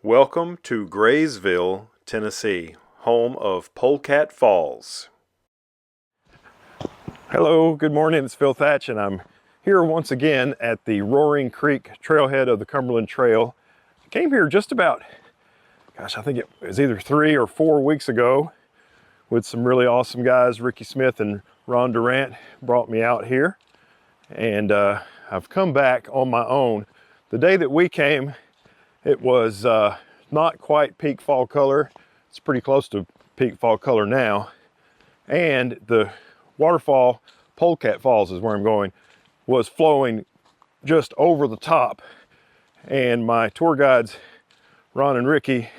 Welcome to Graysville, Tennessee, home of Polecat Falls. Hello, good morning, it's Phil Thatch, and I'm here once again at the Roaring Creek trailhead of the Cumberland Trail. I came here just about, I think it was either 3 or 4 weeks ago with some really awesome guys. Ricky Smith and Ron Durant brought me out here, and I've come back on my own. The day that we came, it was not quite peak fall color. It's pretty close to peak fall color now. And the Waterfall, Polecat Falls is where I'm going, was flowing just over the top. And my tour guides, Ron and Ricky,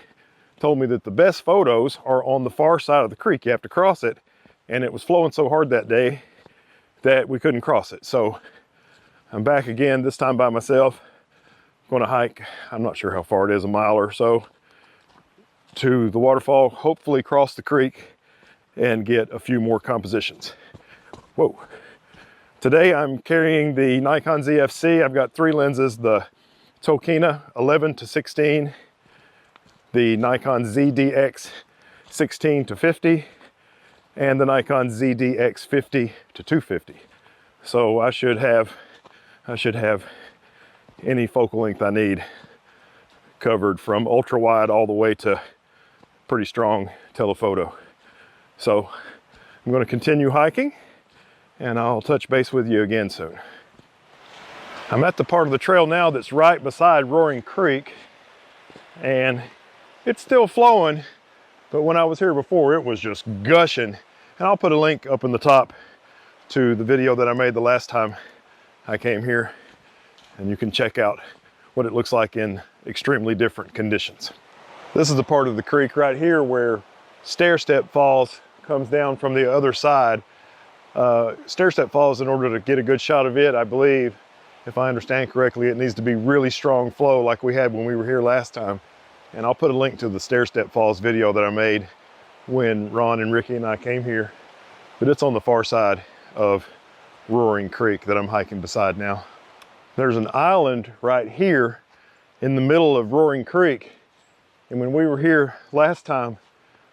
told me that the best photos are on the far side of the creek. You have to cross it. And it was flowing so hard that day that we couldn't cross it. So I'm back again, this time by myself. Going to hike, I'm not sure how far it is, a mile or so, to the waterfall, hopefully cross the creek and get a few more compositions. Whoa. Today I'm carrying the Nikon Z FC. I've got 3 lenses, the Tokina 11-16, the Nikon ZDX 16-50, and the Nikon ZDX 50-250. So I should have any focal length I need covered, from ultra wide all the way to pretty strong telephoto. So I'm going to continue hiking, and I'll touch base with you again soon. I'm at the part of the trail now that's right beside Roaring Creek, and it's still flowing, but when I was here before it was just gushing. And I'll put a link up in the top to the video that I made the last time I came here, and you can check out what it looks like in extremely different conditions. This is the part of the creek right here where Stair-Step Falls comes down from the other side. Stair-Step Falls, in order to get a good shot of it, I believe, if I understand correctly, it needs to be really strong flow like we had when we were here last time. And I'll put a link to the Stair-Step Falls video that I made when Ron and Ricky and I came here. But it's on the far side of Roaring Creek that I'm hiking beside now. There's an island right here in the middle of Roaring Creek. And when we were here last time,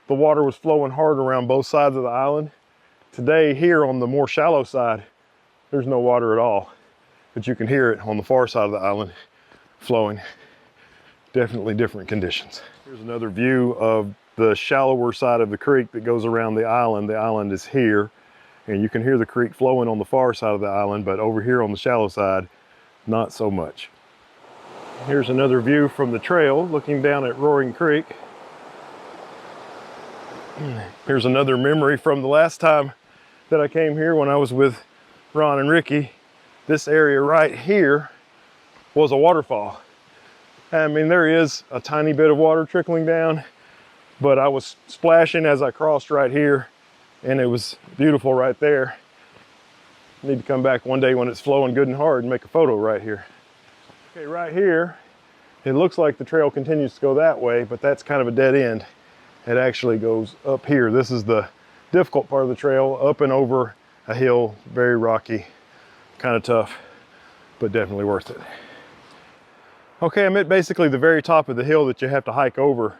the water was flowing hard around both sides of the island. Today, here on the more shallow side, there's no water at all. But you can hear it on the far side of the island flowing. Definitely different conditions. Here's another view of the shallower side of the creek that goes around the island. The island is here, and you can hear the creek flowing on the far side of the island, but over here on the shallow side, not so much. Here's another view from the trail looking down at Roaring Creek. Here's another memory from the last time that I came here when I was with Ron and Ricky. This area right here was a waterfall. I mean, there is a tiny bit of water trickling down, but I was splashing as I crossed right here, and it was beautiful right there. Need to come back one day when it's flowing good and hard and make a photo right here. Okay, right here, it looks like the trail continues to go that way, but that's kind of a dead end. It actually goes up here. This is the difficult part of the trail, up and over a hill, very rocky, kind of tough, but definitely worth it. Okay, I'm at basically the very top of the hill that you have to hike over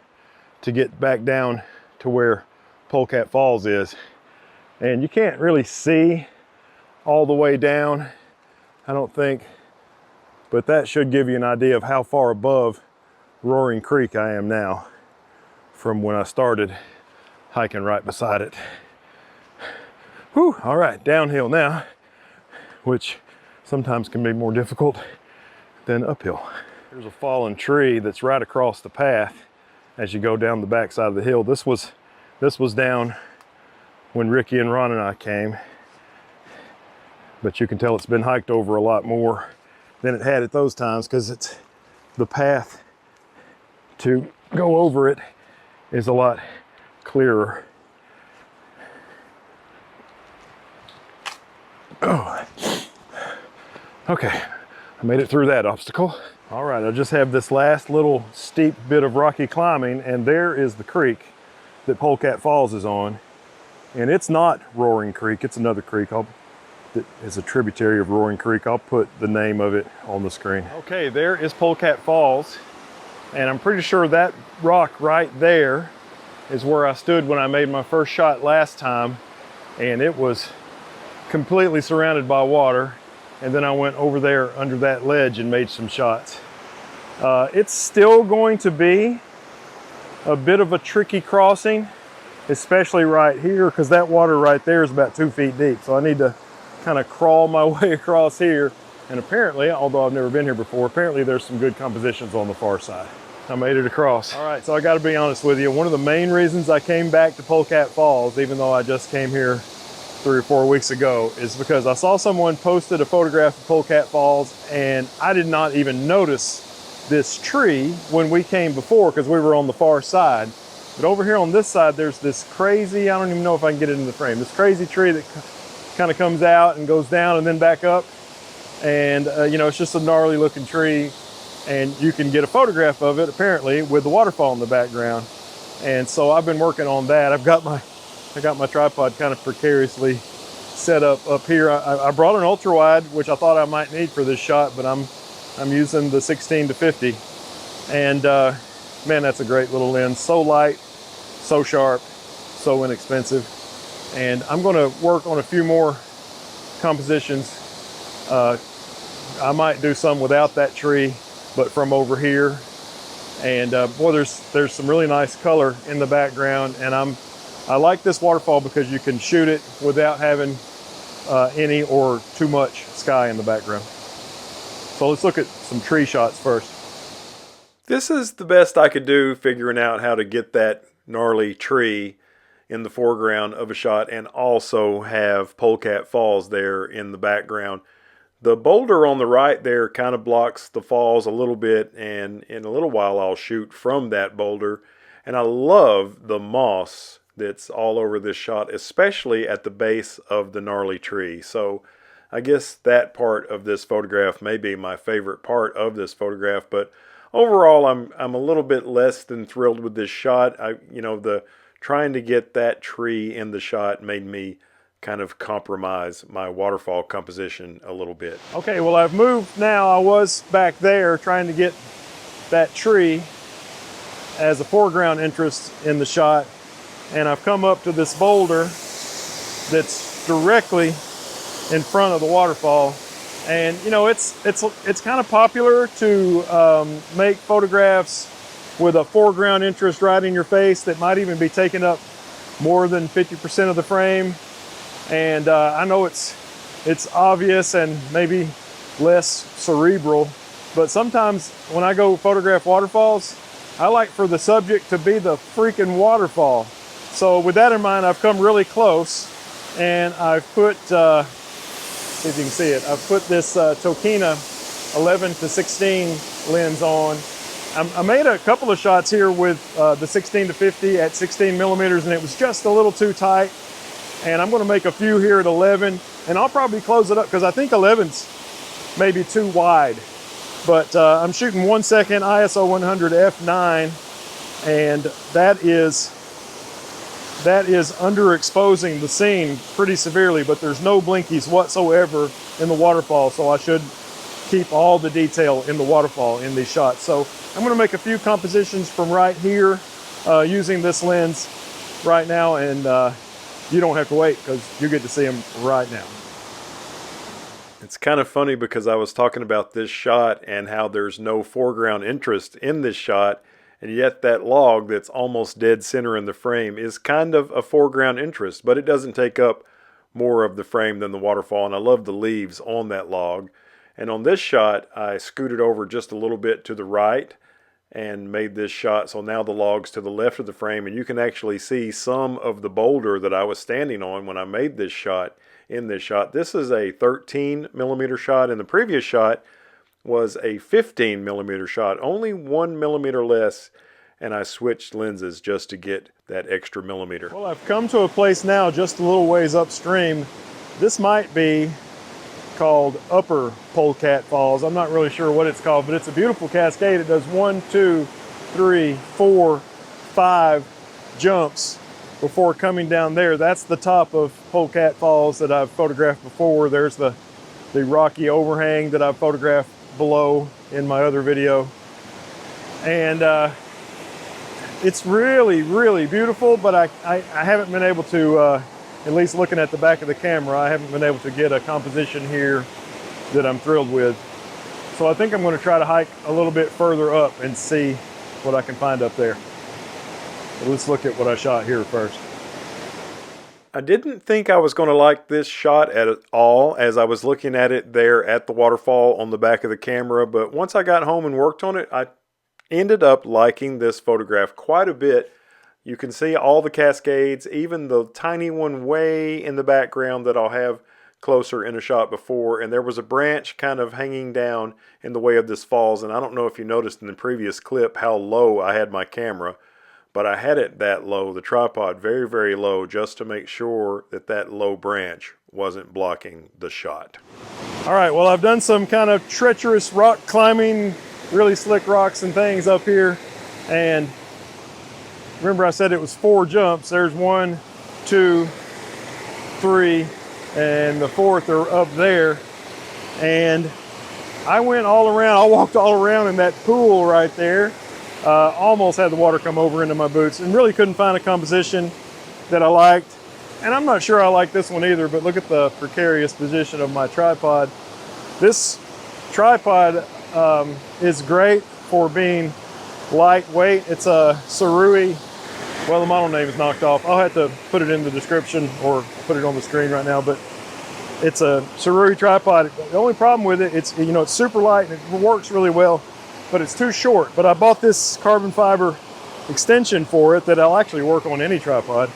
to get back down to where Polecat Falls is. And you can't really see all the way down, I don't think, but that should give you an idea of how far above Roaring Creek I am now from when I started hiking right beside it. Whew, all right, downhill now, which sometimes can be more difficult than uphill. There's a fallen tree that's right across the path as you go down the back side of the hill. This was down when Ricky and Ron and I came, but you can tell it's been hiked over a lot more than it had at those times, because it's the path to go over it is a lot clearer. Oh, okay, I made it through that obstacle. All right, I just have this last little steep bit of rocky climbing, and there is the creek that Polecat Falls is on. And it's not Roaring Creek, it's another creek that is a tributary of Roaring Creek. I'll put the name of it on the screen. Okay, there is Polecat Falls. And I'm pretty sure that rock right there is where I stood when I made my first shot last time, and it was completely surrounded by water. And then I went over there under that ledge and made some shots. It's still going to be a bit of a tricky crossing, especially right here, because that water right there is about 2 feet deep. So I need to kind of crawl my way across here. And apparently, although I've never been here before, apparently there's some good compositions on the far side. I made it across. All right, so I gotta be honest with you. One of the main reasons I came back to Polecat Falls, even though I just came here 3 or 4 weeks ago, is because I saw someone posted a photograph of Polecat Falls, and I did not even notice this tree when we came before because we were on the far side. But over here on this side, there's this crazy, I don't even know if I can get it in the frame, this crazy tree that kind of comes out and goes down and then back up. And you know, it's just a gnarly looking tree, and you can get a photograph of it apparently with the waterfall in the background. And so I've been working on that. I got my tripod kind of precariously set up here. I brought an ultra wide, which I thought I might need for this shot, but I'm using the 16 to 50. And man, that's a great little lens. So light, so sharp, so inexpensive. And I'm gonna work on a few more compositions. I might do some without that tree, but from over here. And boy, there's some really nice color in the background. And I like this waterfall because you can shoot it without having any or too much sky in the background. So let's look at some tree shots first. This is the best I could do figuring out how to get that gnarly tree in the foreground of a shot and also have Polecat Falls there in the background. The boulder on the right there kind of blocks the falls a little bit, and in a little while I'll shoot from that boulder. And I love the moss that's all over this shot, especially at the base of the gnarly tree. So I guess that part of this photograph may be my favorite part of this photograph, but overall I'm a little bit less than thrilled with this shot. The trying to get that tree in the shot made me kind of compromise my waterfall composition a little bit. Okay, well, I've moved now. I was back there trying to get that tree as a foreground interest in the shot, and I've come up to this boulder that's directly in front of the waterfall. And you know, it's kind of popular to make photographs with a foreground interest right in your face that might even be taking up more than 50% of the frame. And I know it's obvious and maybe less cerebral, but sometimes when I go photograph waterfalls, I like for the subject to be the freaking waterfall. So with that in mind, I've come really close, and I've put, see if you can see it, I've put this Tokina 11 to 16 lens on. I made a couple of shots here with the 16 to 50 at 16 millimeters, and it was just a little too tight. And I'm going to make a few here at 11, and I'll probably close it up because I think 11's maybe too wide. But I'm shooting 1 second ISO 100 f9, and that is underexposing the scene pretty severely, but there's no blinkies whatsoever in the waterfall, so I should keep all the detail in the waterfall in these shots. So I'm going to make a few compositions from right here using this lens right now, and you don't have to wait because you get to see them right now. It's kind of funny because I was talking about this shot and how there's no foreground interest in this shot, and yet that log that's almost dead center in the frame is kind of a foreground interest, but it doesn't take up more of the frame than the waterfall, and I love the leaves on that log. And on this shot, I scooted over just a little bit to the right and made this shot, so now the log's to the left of the frame, and you can actually see some of the boulder that I was standing on when I made this shot in this shot. This is a 13 millimeter shot, and the previous shot was a 15 millimeter shot, only 1 millimeter less, and I switched lenses just to get that extra millimeter. Well, I've come to a place now just a little ways upstream. This might be called Upper Polecat Falls. I'm not really sure what it's called, but it's a beautiful cascade. It does 1, 2, 3, 4, 5 jumps before coming down there. That's the top of Polecat Falls that I've photographed before. There's the rocky overhang that I've photographed below in my other video. And it's really, really beautiful, but I haven't been able to, at least looking at the back of the camera, I haven't been able to get a composition here that I'm thrilled with. So I think I'm going to try to hike a little bit further up and see what I can find up there. But let's look at what I shot here first. I didn't think I was going to like this shot at all as I was looking at it there at the waterfall on the back of the camera, but once I got home and worked on it, I ended up liking this photograph quite a bit. You can see all the cascades, even the tiny one way in the background that I'll have closer in a shot before, and there was a branch kind of hanging down in the way of this falls, and I don't know if you noticed in the previous clip how low I had my camera, but I had it that low, the tripod very, very low, just to make sure that that low branch wasn't blocking the shot. All right, well, I've done some kind of treacherous rock climbing, really slick rocks and things up here, and remember I said it was 4 jumps. There's 1, 2, 3, and the 4th are up there. And I went all around, I walked all around in that pool right there. Almost had the water come over into my boots and really couldn't find a composition that I liked. And I'm not sure I like this one either, but look at the precarious position of my tripod. This tripod is great for being lightweight. It's a Sarui. Well, the model name is knocked off. I'll have to put it in the description or put it on the screen right now, but it's a Sarui tripod. The only problem with it, it's, you know, it's super light and it works really well, but it's too short. But I bought this carbon fiber extension for it that I'll actually work on any tripod.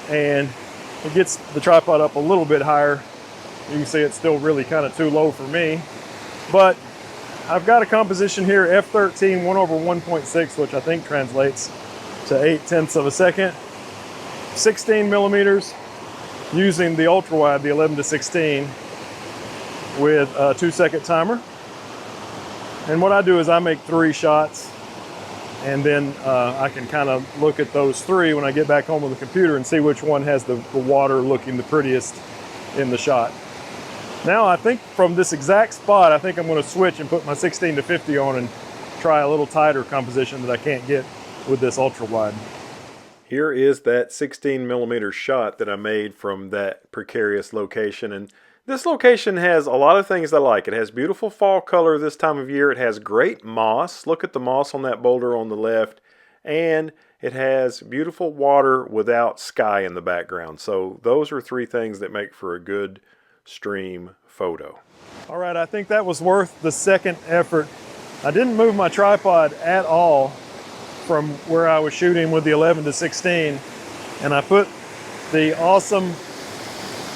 And it gets the tripod up a little bit higher. You can see it's still really kind of too low for me, but I've got a composition here, f13 1/1.6, which I think translates to 0.8 of a second, 16 millimeters, using the ultra wide, the 11-16, with a 2-second timer. And what I do is I make 3 shots, and then I can kind of look at those 3 when I get back home with the computer and see which one has the water looking the prettiest in the shot. Now I think from this exact spot, I think I'm going to switch and put my 16-50 on and try a little tighter composition that I can't get with this ultra wide. Here is that 16 millimeter shot that I made from that precarious location, and this location has a lot of things I like. It has beautiful fall color this time of year. It has great moss. Look at the moss on that boulder on the left. And it has beautiful water without sky in the background. So those are 3 things that make for a good stream photo. All right, I think that was worth the second effort. I didn't move my tripod at all from where I was shooting with the 11-16, and I put the awesome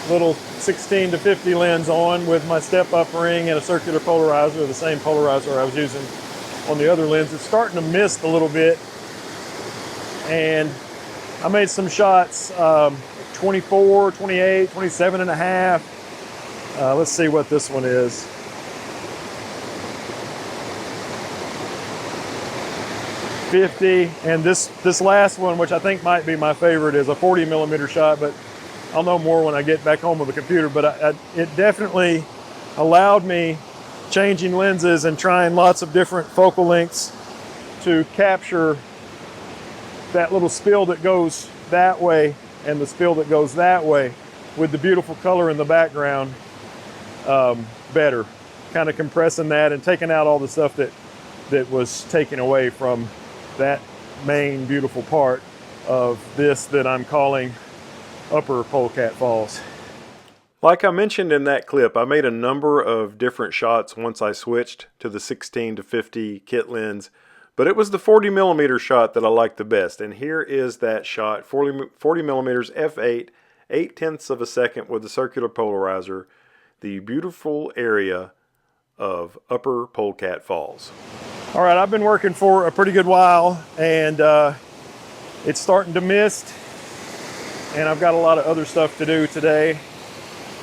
little 16-50 lens on with my step-up ring and a circular polarizer, the same polarizer I was using on the other lens. It's starting to mist a little bit, and I made some shots, 24, 28, 27 and a half. Let's see what this one is. 50, and this last one, which I think might be my favorite, is a 40 millimeter shot, but I'll know more when I get back home with the computer. But it definitely allowed me changing lenses and trying lots of different focal lengths to capture that little spill that goes that way and the spill that goes that way with the beautiful color in the background better. Kind of compressing that and taking out all the stuff that was taken away from that main beautiful part of this that I'm calling Upper Polecat Falls. Like I mentioned in that clip, I made a number of different shots once I switched to the 16-50 kit lens, but it was the 40 millimeter shot that I liked the best. And here is that shot, 40 millimeters f8, 0.8 of a second with the circular polarizer, the beautiful area of Upper Polecat Falls. All right, I've been working for a pretty good while, and it's starting to mist, and I've got a lot of other stuff to do today.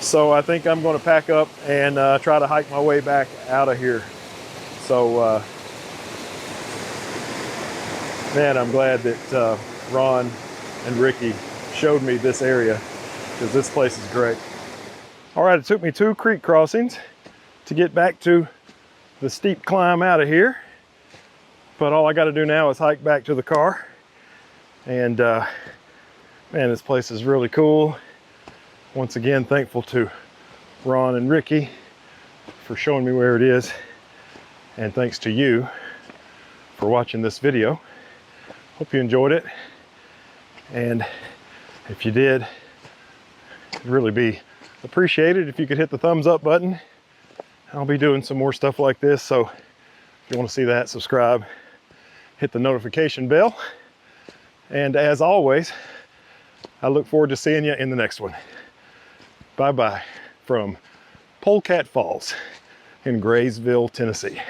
So I think I'm going to pack up and try to hike my way back out of here. So, man, I'm glad that Ron and Ricky showed me this area, because this place is great. All right, it took me 2 creek crossings to get back to the steep climb out of here. But all I got to do now is hike back to the car. And man, this place is really cool. Once again, thankful to Ron and Ricky for showing me where it is. And thanks to you for watching this video. Hope you enjoyed it. And if you did, it'd really be appreciated if you could hit the thumbs up button. I'll be doing some more stuff like this, so if you want to see that, subscribe, hit the notification bell. And as always, I look forward to seeing you in the next one. Bye-bye from Polecat Falls in Graysville, Tennessee.